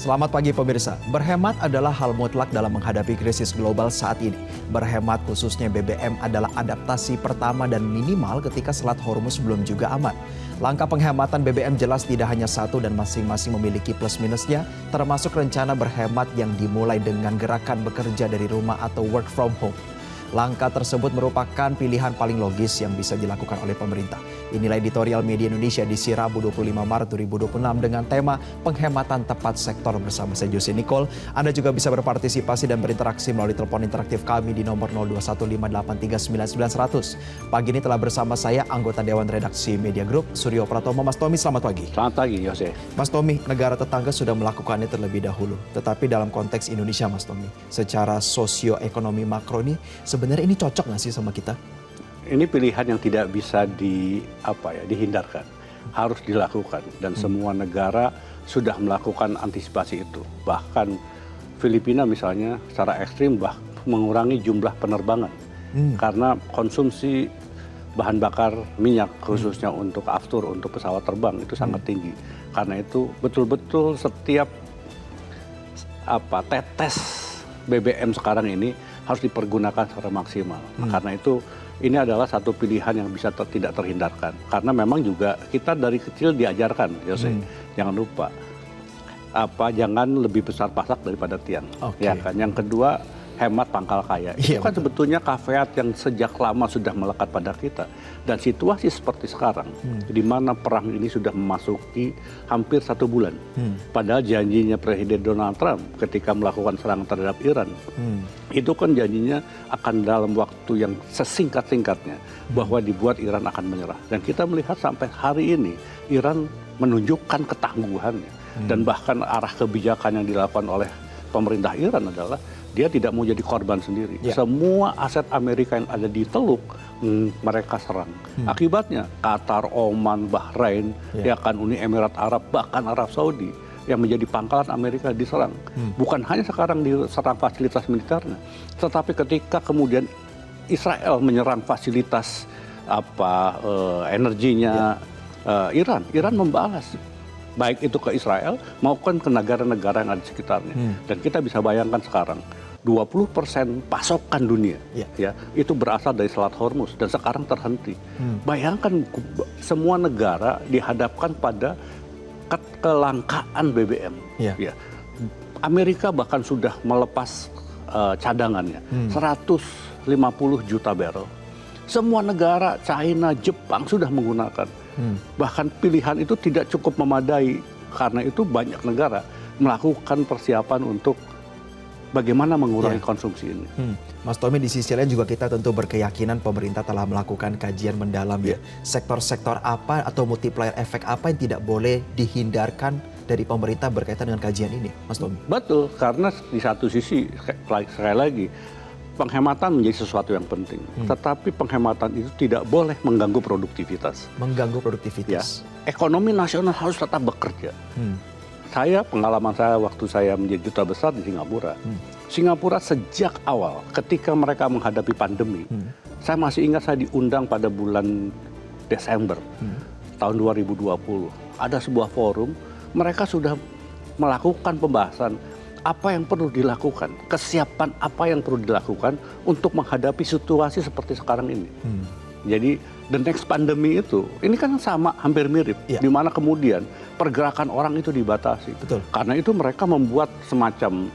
Selamat pagi pemirsa. Berhemat adalah hal mutlak dalam menghadapi krisis global saat ini. Berhemat khususnya BBM adalah adaptasi pertama dan minimal ketika Selat Hormuz belum juga aman. Langkah penghematan BBM jelas tidak hanya satu dan masing-masing memiliki plus minusnya, termasuk rencana berhemat yang dimulai dengan gerakan bekerja dari rumah atau work from home. Langkah tersebut merupakan pilihan paling logis yang bisa dilakukan oleh pemerintah. Inilah editorial Media Indonesia di Rabu 25 Maret 2026 dengan tema penghematan tepat sektor bersama saya Jose Nicole. Anda juga bisa berpartisipasi dan berinteraksi melalui telepon interaktif kami di nomor 0215839900. Pagi ini telah bersama saya anggota Dewan Redaksi Media Group, Suryo Pratomo. Mas Tommy, selamat pagi. Selamat pagi, Jose. Mas Tommy, negara tetangga sudah melakukannya terlebih dahulu. Tetapi dalam konteks Indonesia, Mas Tommy, secara sosioekonomi makro ini, sebenarnya ini cocok nggak sih sama kita? Ini pilihan yang tidak bisa dihindarkan, harus dilakukan dan semua negara sudah melakukan antisipasi itu. Bahkan Filipina misalnya secara ekstrim mengurangi jumlah penerbangan karena konsumsi bahan bakar minyak khususnya untuk aftur, untuk pesawat terbang itu sangat tinggi. Karena itu betul-betul setiap tetes BBM sekarang ini harus dipergunakan secara maksimal. Karena itu ini adalah satu pilihan yang bisa tidak terhindarkan. Karena memang juga kita dari kecil diajarkan, Jose, jangan lupa jangan lebih besar pasak daripada tiang. Ya kan. Yang kedua, hemat pangkal kaya. Itu kan sebetulnya kafeat yang sejak lama sudah melekat pada kita. Dan situasi seperti sekarang, di mana perang ini sudah memasuki hampir 1 bulan. Padahal janjinya Presiden Donald Trump ketika melakukan serangan terhadap Iran, itu kan janjinya akan dalam waktu yang sesingkat-singkatnya bahwa dibuat Iran akan menyerah. Dan kita melihat sampai hari ini Iran menunjukkan ketangguhannya. Dan bahkan arah kebijakan yang dilakukan oleh pemerintah Iran adalah dia tidak mau jadi korban sendiri. Semua aset Amerika yang ada di Teluk mereka serang. Akibatnya Qatar, Oman, Bahrain, Uni Emirat Arab, bahkan Arab Saudi yang menjadi pangkalan Amerika diserang. Bukan hanya sekarang diserang fasilitas militernya, tetapi ketika kemudian Israel menyerang fasilitas energinya Iran membalas. Baik itu ke Israel maupun ke negara-negara yang ada di sekitarnya. Dan kita bisa bayangkan sekarang 20% pasokan dunia itu berasal dari Selat Hormuz dan sekarang terhenti. Bayangkan semua negara dihadapkan pada kelangkaan BBM. Amerika bahkan sudah melepas cadangannya 150 juta barrel. Semua negara, China, Jepang sudah menggunakan. Bahkan pilihan itu tidak cukup memadai. Karena itu banyak negara melakukan persiapan untuk bagaimana mengurangi konsumsi ini. Mas Tommy, di sisi lain juga kita tentu berkeyakinan pemerintah telah melakukan kajian mendalam sektor-sektor apa atau multiplier efek apa yang tidak boleh dihindarkan dari pemerintah berkaitan dengan kajian ini, Mas Tommy? Betul, karena di satu sisi sekali lagi penghematan menjadi sesuatu yang penting, tetapi penghematan itu tidak boleh mengganggu produktivitas. Mengganggu produktivitas. Ekonomi nasional harus tetap bekerja. Pengalaman saya waktu saya menjadi duta besar di Singapura. Singapura sejak awal ketika mereka menghadapi pandemi, saya masih ingat saya diundang pada bulan Desember tahun 2020. Ada sebuah forum, mereka sudah melakukan pembahasan apa yang perlu dilakukan, kesiapan apa yang perlu dilakukan untuk menghadapi situasi seperti sekarang ini. Jadi the next pandemi itu, ini kan sama, hampir mirip, di mana kemudian pergerakan orang itu dibatasi. Betul. Karena itu mereka membuat semacam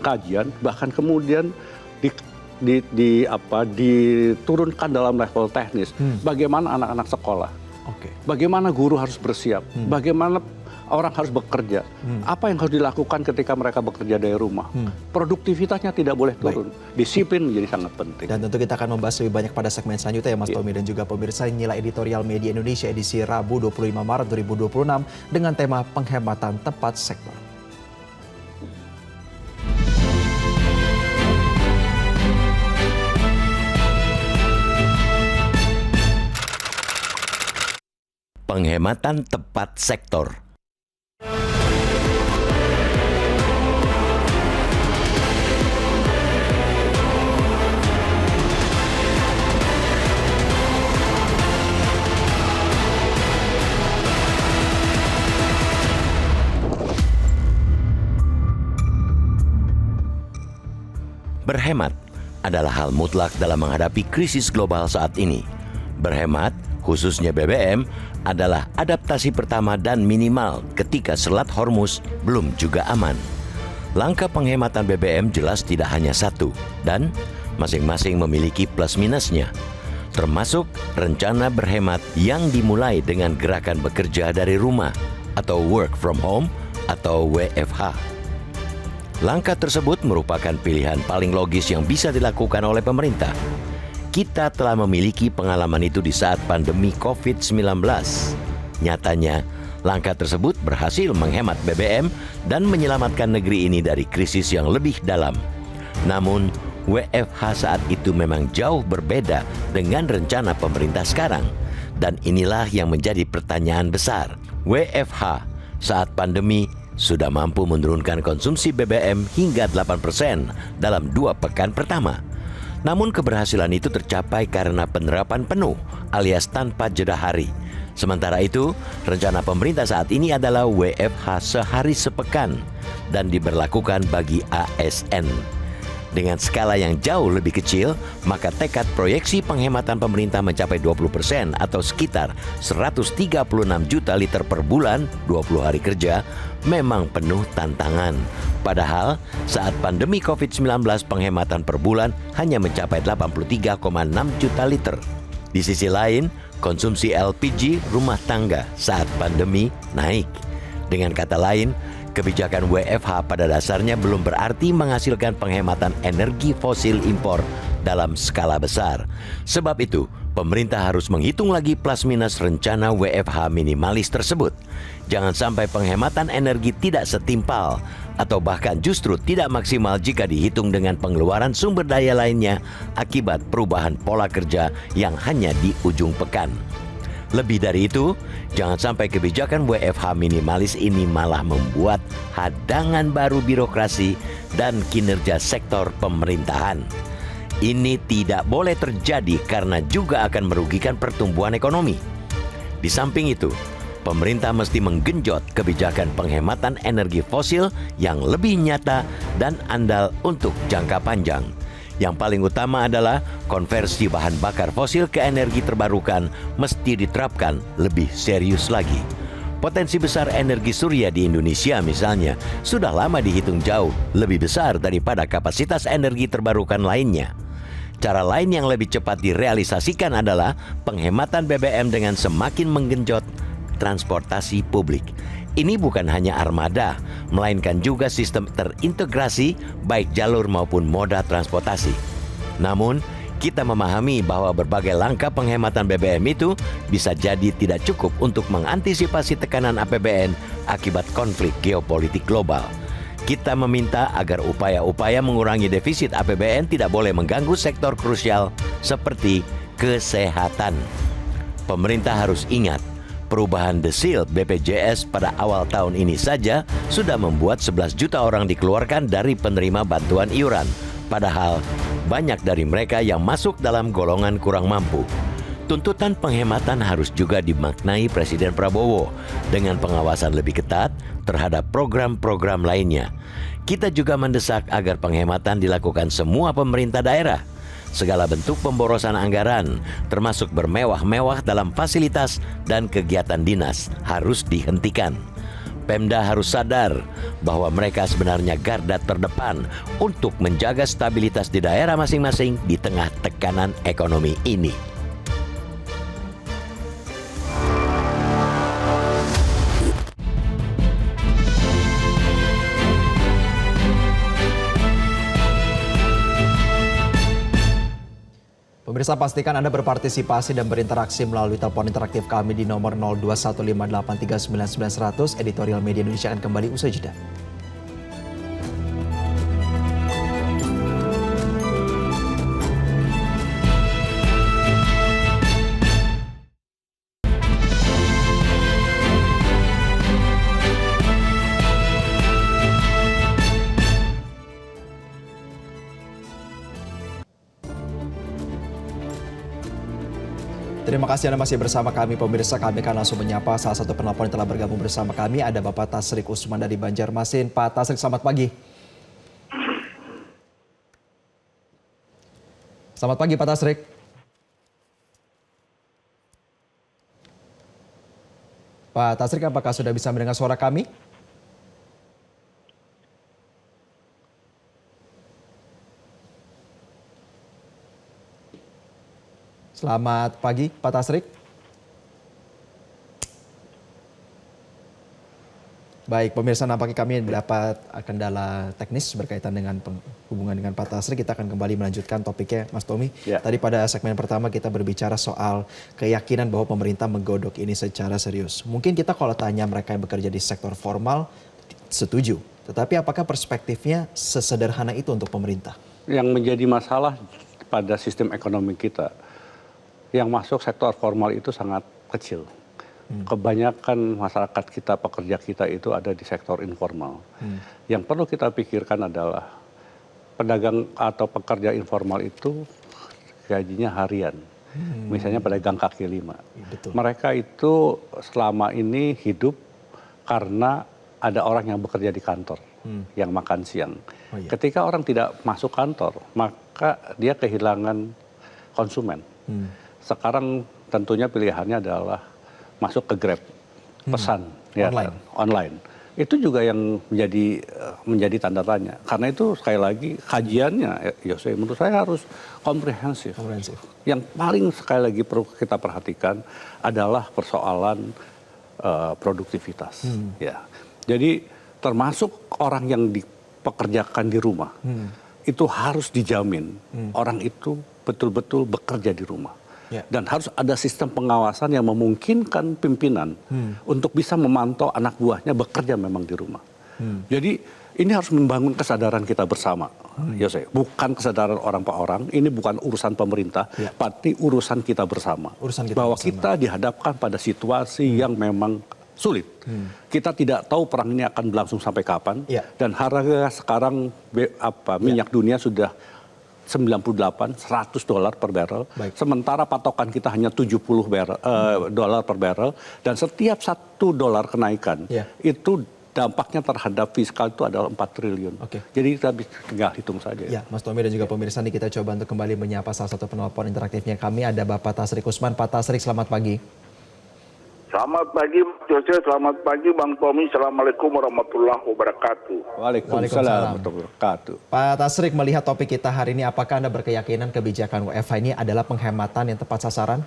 kajian, bahkan kemudian diturunkan dalam level teknis, bagaimana anak-anak sekolah, bagaimana guru harus bersiap, bagaimana orang harus bekerja. Apa yang harus dilakukan ketika mereka bekerja dari rumah? Produktivitasnya tidak boleh turun. Disiplin menjadi sangat penting. Dan tentu kita akan membahas lebih banyak pada segmen selanjutnya ya Mas Tommy dan juga pemirsa. Inilah editorial Media Indonesia edisi Rabu 25 Maret 2026 dengan tema penghematan tepat sektor. Penghematan tepat sektor. Berhemat adalah hal mutlak dalam menghadapi krisis global saat ini. Berhemat, khususnya BBM, adalah adaptasi pertama dan minimal ketika Selat Hormuz belum juga aman. Langkah penghematan BBM jelas tidak hanya satu, dan masing-masing memiliki plus minusnya. Termasuk rencana berhemat yang dimulai dengan gerakan bekerja dari rumah atau work from home atau WFH. Langkah tersebut merupakan pilihan paling logis yang bisa dilakukan oleh pemerintah. Kita telah memiliki pengalaman itu di saat pandemi COVID-19. Nyatanya, langkah tersebut berhasil menghemat BBM dan menyelamatkan negeri ini dari krisis yang lebih dalam. Namun, WFH saat itu memang jauh berbeda dengan rencana pemerintah sekarang. Dan inilah yang menjadi pertanyaan besar. WFH saat pandemi sudah mampu menurunkan konsumsi BBM hingga 8% dalam 2 pekan pertama. Namun keberhasilan itu tercapai karena penerapan penuh alias tanpa jeda hari. Sementara itu, rencana pemerintah saat ini adalah WFH sehari sepekan dan diberlakukan bagi ASN. Dengan skala yang jauh lebih kecil, maka tekad proyeksi penghematan pemerintah mencapai 20% atau sekitar 136 juta liter per bulan 20 hari kerja memang penuh tantangan. Padahal saat pandemi COVID-19 penghematan per bulan hanya mencapai 83,6 juta liter. Di sisi lain, konsumsi LPG rumah tangga saat pandemi naik. Dengan kata lain, kebijakan WFH pada dasarnya belum berarti menghasilkan penghematan energi fosil impor dalam skala besar. Sebab itu, pemerintah harus menghitung lagi plus minus rencana WFH minimalis tersebut. Jangan sampai penghematan energi tidak setimpal atau bahkan justru tidak maksimal jika dihitung dengan pengeluaran sumber daya lainnya akibat perubahan pola kerja yang hanya di ujung pekan. Lebih dari itu, jangan sampai kebijakan WFH minimalis ini malah membuat hadangan baru birokrasi dan kinerja sektor pemerintahan. Ini tidak boleh terjadi karena juga akan merugikan pertumbuhan ekonomi. Di samping itu, pemerintah mesti menggenjot kebijakan penghematan energi fosil yang lebih nyata dan andal untuk jangka panjang. Yang paling utama adalah konversi bahan bakar fosil ke energi terbarukan mesti diterapkan lebih serius lagi. Potensi besar energi surya di Indonesia misalnya sudah lama dihitung jauh lebih besar daripada kapasitas energi terbarukan lainnya. Cara lain yang lebih cepat direalisasikan adalah penghematan BBM dengan semakin menggenjot transportasi publik. Ini bukan hanya armada, melainkan juga sistem terintegrasi baik jalur maupun moda transportasi. Namun, kita memahami bahwa berbagai langkah penghematan BBM itu bisa jadi tidak cukup untuk mengantisipasi tekanan APBN akibat konflik geopolitik global. Kita meminta agar upaya-upaya mengurangi defisit APBN tidak boleh mengganggu sektor krusial seperti kesehatan. Pemerintah harus ingat, perubahan desil BPJS pada awal tahun ini saja sudah membuat 11 juta orang dikeluarkan dari penerima bantuan iuran. Padahal banyak dari mereka yang masuk dalam golongan kurang mampu. Tuntutan penghematan harus juga dimaknai Presiden Prabowo dengan pengawasan lebih ketat terhadap program-program lainnya. Kita juga mendesak agar penghematan dilakukan semua pemerintah daerah. Segala bentuk pemborosan anggaran, termasuk bermewah-mewah dalam fasilitas dan kegiatan dinas, harus dihentikan. Pemda harus sadar bahwa mereka sebenarnya garda terdepan untuk menjaga stabilitas di daerah masing-masing di tengah tekanan ekonomi ini. Pemirsa, pastikan Anda berpartisipasi dan berinteraksi melalui telepon interaktif kami di nomor 0215839900. Editorial Media Indonesia akan kembali usai jeda. Terima kasih Anda masih bersama kami, pemirsa. Kami akan langsung menyapa salah satu penelpon yang telah bergabung bersama kami. Ada Bapak Tasrik Usman dari Banjarmasin. Pak Tasrik, selamat pagi. Selamat pagi Pak Tasrik. Pak Tasrik, apakah sudah bisa mendengar suara kami? Selamat pagi Pak Tasrik. Baik, pemirsa, nampaknya kami mendapat kendala teknis berkaitan dengan hubungan dengan Pak Tasrik. Kita akan kembali melanjutkan topiknya, Mas Tommy. Ya. Tadi pada segmen pertama kita berbicara soal keyakinan bahwa pemerintah menggodok ini secara serius. Mungkin kita kalau tanya mereka yang bekerja di sektor formal, setuju. Tetapi apakah perspektifnya sesederhana itu untuk pemerintah? Yang menjadi masalah pada sistem ekonomi kita, yang masuk sektor formal itu sangat kecil. Kebanyakan masyarakat kita, pekerja kita itu ada di sektor informal. Yang perlu kita pikirkan adalah pedagang atau pekerja informal itu gajinya harian. Misalnya pedagang kaki lima. Betul. Mereka itu selama ini hidup karena ada orang yang bekerja di kantor, yang makan siang. Oh, iya. Ketika orang tidak masuk kantor, maka dia kehilangan konsumen. Sekarang tentunya pilihannya adalah masuk ke Grab, pesan, ya, Online. online. Itu juga yang menjadi tanda tanya. Karena itu sekali lagi kajiannya, Yose, menurut saya harus komprehensif. Yang paling sekali lagi perlu kita perhatikan adalah persoalan produktivitas. Ya, jadi termasuk orang yang dipekerjakan di rumah, itu harus dijamin orang itu betul-betul bekerja di rumah. Ya. Dan harus ada sistem pengawasan yang memungkinkan pimpinan untuk bisa memantau anak buahnya bekerja memang di rumah. Jadi ini harus membangun kesadaran kita bersama, Yose. Bukan kesadaran orang per orang, ini bukan urusan pemerintah, tapi urusan kita bersama. Bahwa kita dihadapkan pada situasi yang memang sulit. Kita tidak tahu perang ini akan berlangsung sampai kapan. Dan harga sekarang minyak dunia sudah 98, $100 per barrel. Sementara patokan kita hanya $70 per barrel. Dan setiap $1 kenaikan itu dampaknya terhadap fiskal itu adalah 4 triliun. Jadi kita tinggal hitung saja. Ya, Mas Tommy dan juga pemirsa, nih kita coba untuk kembali menyapa salah satu penelpon interaktifnya kami. Ada Bapak Tasrik Usman. Pak Tasrik, selamat pagi. Selamat pagi Mas Jose, selamat pagi Bang Tommy. Assalamualaikum warahmatullahi wabarakatuh. Waalaikumsalam warahmatullahi wabarakatuh. Pak Tasrik, melihat topik kita hari ini, apakah Anda berkeyakinan kebijakan WFH ini adalah penghematan yang tepat sasaran?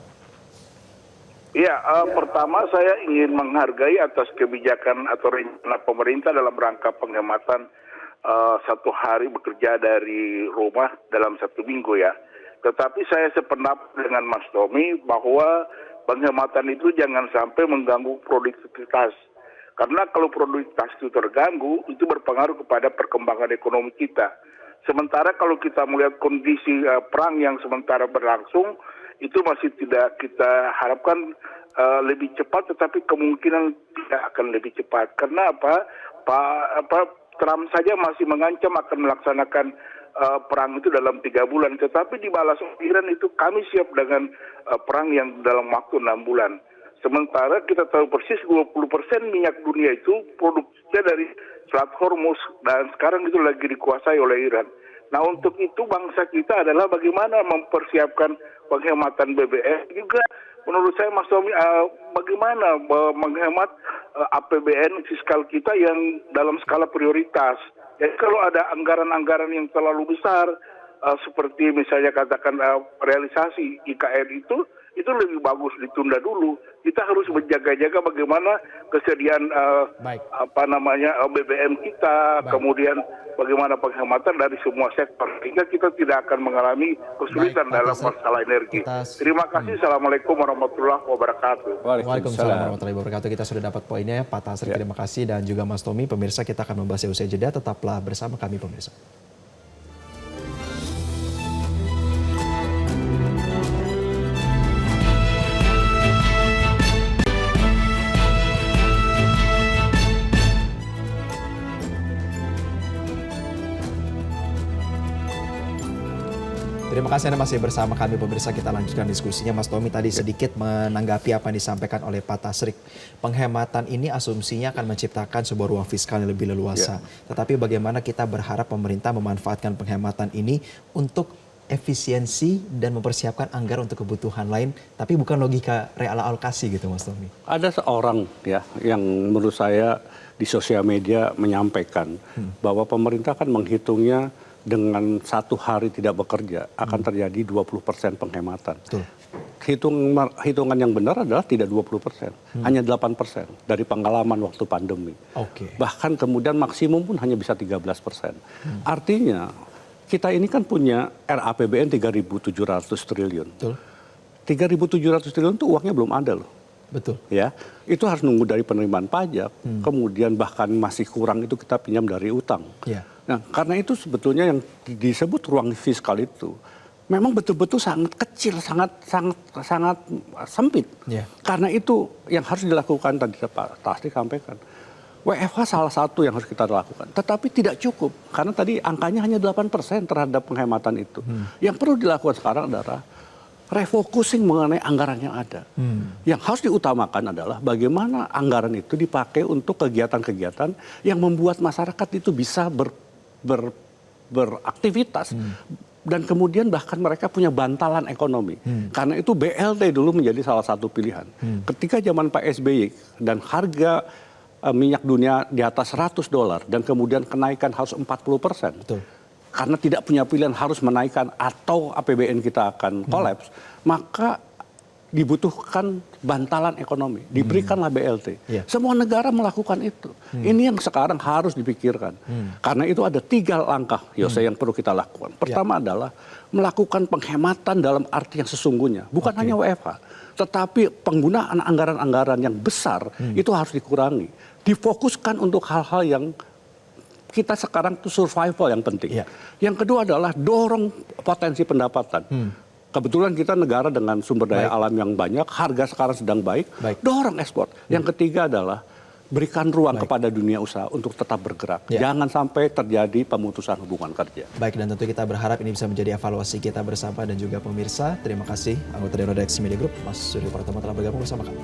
Ya, pertama saya ingin menghargai atas kebijakan atau rencana pemerintah dalam rangka penghematan 1 hari bekerja dari rumah dalam 1 minggu ya. Tetapi saya sependapat dengan Mas Tommy bahwa penghematan itu jangan sampai mengganggu produktivitas. Karena kalau produktivitas itu terganggu, itu berpengaruh kepada perkembangan ekonomi kita. Sementara kalau kita melihat kondisi perang yang sementara berlangsung, itu masih tidak kita harapkan lebih cepat, tetapi kemungkinan tidak akan lebih cepat. Karena Trump saja masih mengancam akan melaksanakan perang itu dalam 3 bulan, tetapi di balas Iran itu kami siap dengan perang yang dalam waktu 6 bulan. Sementara kita tahu persis 20% minyak dunia itu produksinya dari Selat Hormuz dan sekarang itu lagi dikuasai oleh Iran. Nah, untuk itu bangsa kita adalah bagaimana mempersiapkan penghematan BBM juga. Menurut saya Mas Tommy, bagaimana menghemat APBN fiskal kita yang dalam skala prioritas. Jadi kalau ada anggaran-anggaran yang terlalu besar, seperti misalnya katakan realisasi IKN itu lebih bagus ditunda dulu. Kita harus menjaga-jaga bagaimana kesediaan BBM kita, kemudian bagaimana penghematan dari semua sektor, sehingga kita tidak akan mengalami kesulitan dalam masalah energi. Terima kasih. Assalamualaikum warahmatullahi wabarakatuh. Waalaikumsalam warahmatullahi wabarakatuh. Kita sudah dapat poinnya, Pak Tasrik. Terima kasih, dan juga Mas Tommy. Pemirsa, kita akan membahasnya usai jeda. Tetaplah bersama kami, pemirsa. Terima kasih Anda masih bersama kami, pemirsa. Kita lanjutkan diskusinya. Mas Tommy tadi sedikit menanggapi apa yang disampaikan oleh Pak Tasrik. Penghematan ini asumsinya akan menciptakan sebuah ruang fiskal yang lebih leluasa. Tetapi bagaimana kita berharap pemerintah memanfaatkan penghematan ini untuk efisiensi dan mempersiapkan anggaran untuk kebutuhan lain, tapi bukan logika realokasi gitu Mas Tommy. Ada seorang ya yang menurut saya di sosial media menyampaikan bahwa pemerintah kan menghitungnya dengan 1 hari tidak bekerja akan terjadi 20% penghematan. Betul. Hitungan yang benar adalah tidak 20%, hanya 8% dari pengalaman waktu pandemi. Oke. Bahkan kemudian maksimum pun hanya bisa 13%. Artinya kita ini kan punya RAPBN 3.700 triliun. Betul. 3.700 triliun itu uangnya belum ada loh. Betul. Ya, itu harus nunggu dari penerimaan pajak, kemudian bahkan masih kurang itu kita pinjam dari utang. Ya. Nah, karena itu sebetulnya yang disebut ruang fiskal itu memang betul-betul sangat kecil, sangat sempit. Ya. Karena itu yang harus dilakukan tadi Pak Tasdik sampaikan. WFH salah satu yang harus kita lakukan, tetapi tidak cukup karena tadi angkanya hanya 8% terhadap penghematan itu. Yang perlu dilakukan sekarang adalah refocusing mengenai anggaran yang ada. Yang harus diutamakan adalah bagaimana anggaran itu dipakai untuk kegiatan-kegiatan yang membuat masyarakat itu bisa beraktivitas dan kemudian bahkan mereka punya bantalan ekonomi. Karena itu BLT dulu menjadi salah satu pilihan. Ketika zaman Pak SBY dan harga minyak dunia di atas $100 dan kemudian kenaikan harus 40%. Betul. Karena tidak punya pilihan harus menaikkan atau APBN kita akan kolaps, maka dibutuhkan bantalan ekonomi, diberikanlah BLT. Yeah. Semua negara melakukan itu. Ini yang sekarang harus dipikirkan. Karena itu ada 3 langkah, Yose, yang perlu kita lakukan. Pertama adalah melakukan penghematan dalam arti yang sesungguhnya, bukan hanya WFH, tetapi penggunaan anggaran-anggaran yang besar itu harus dikurangi, difokuskan untuk hal-hal yang kita sekarang itu survival yang penting. Yeah. Yang kedua adalah dorong potensi pendapatan. Kebetulan kita negara dengan sumber daya alam yang banyak, harga sekarang sedang baik. Dorong ekspor. Yang ketiga adalah berikan ruang kepada dunia usaha untuk tetap bergerak. Ya. Jangan sampai terjadi pemutusan hubungan kerja. Baik, dan tentu kita berharap ini bisa menjadi evaluasi kita bersama dan juga pemirsa. Terima kasih anggota Dewan Redaksi Media Group, Mas Suryo Pratomo telah bergabung bersama kami.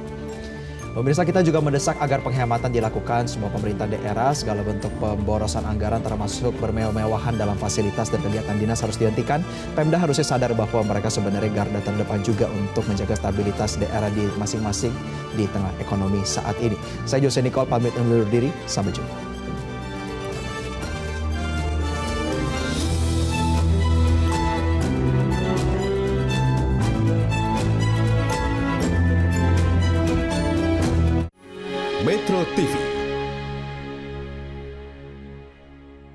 Pemirsa, kita juga mendesak agar penghematan dilakukan semua pemerintah daerah, segala bentuk pemborosan anggaran termasuk bermewah-mewahan dalam fasilitas dan kegiatan dinas harus dihentikan. Pemda harusnya sadar bahwa mereka sebenarnya garda terdepan juga untuk menjaga stabilitas daerah di masing-masing di tengah ekonomi saat ini. Saya Jose Nicole pamit undur diri, sampai jumpa. Metro TV